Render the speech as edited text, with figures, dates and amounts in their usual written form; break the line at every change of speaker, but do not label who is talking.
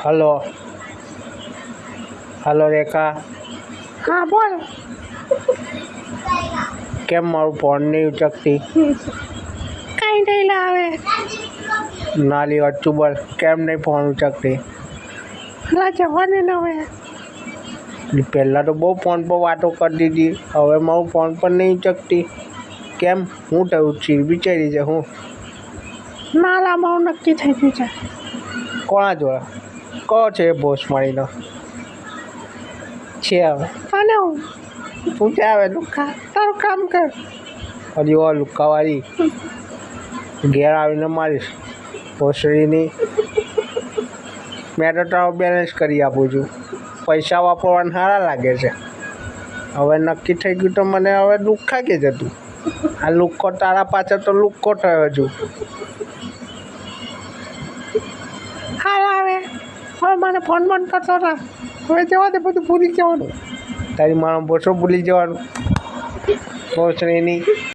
Hello hello રેખા,
હા બોલ.
કેમ મારું ફોન નહીં ઉચકતી?
કઈ નહીં લાવે.
નાલી અચ્ચું બોલ, કેમ નહીં ફોન ઉચકતી?
લા જવાને ન હવે.
પહેલાં તો બહુ ફોન પર વાતો કરતી હતી, હવે મારું ફોન પર નહીં ઉચકતી. કેમ, હું થયું? ચીર બિચારી છે હું?
ના લા મારું નક્કી થઈ ગયું છે.
કોણા જોડે? કહો છે એ બોસ મારીનો છે હવે?
અને હું
શું છે હવે લુક્કા?
તારું કામ કર.
હજી ઓ લુક્કાવાળી ઘેર આવીને મારીશ ભોસડીની. મેં તો તારો બેલેન્સ કરી આપું છું. પૈસા વાપરવાના સારા લાગે છે. હવે નક્કી થઈ ગયું તો મને હવે લુક્કા કે જતું. આ લુક્કો તારા પાછળ તો લુક્કો થયો છું.
હાલ આવે. હવે મને ફોન બંધ કરતો હતા. હવે જવા દે, બધું ભૂલી જવાનું.
તારી મારો ભોસો ભૂલી જવાનું ભોસડીની.